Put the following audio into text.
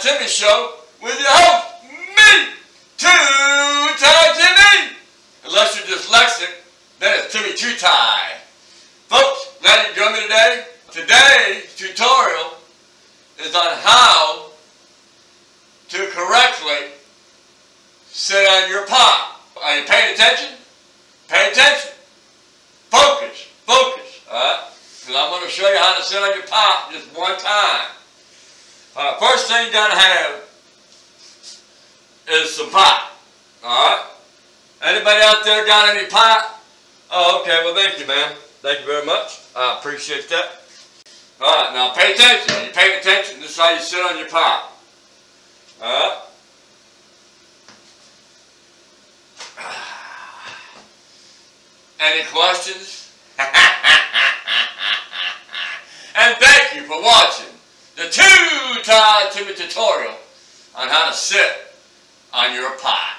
Timmy Show with your host, me, Timmy. Unless you're dyslexic, then it's Timmy Tutorial. Folks, glad you joined me today. Today's tutorial is on how to correctly sit on your pot. Are you paying attention? Pay attention. Focus. Focus. Alright? Because I'm going to show you how to sit on your pot just one time. First thing you got to have is some pot. Alright? Anybody out there got any pot? Oh, okay. Well, thank you, man. Thank you very much. I appreciate that. Alright, now pay attention. Are you paying attention? This is how you sit on your pot. Alright? Any questions? And thank you for watching the Timmy Tutorial on how to sit on your pot.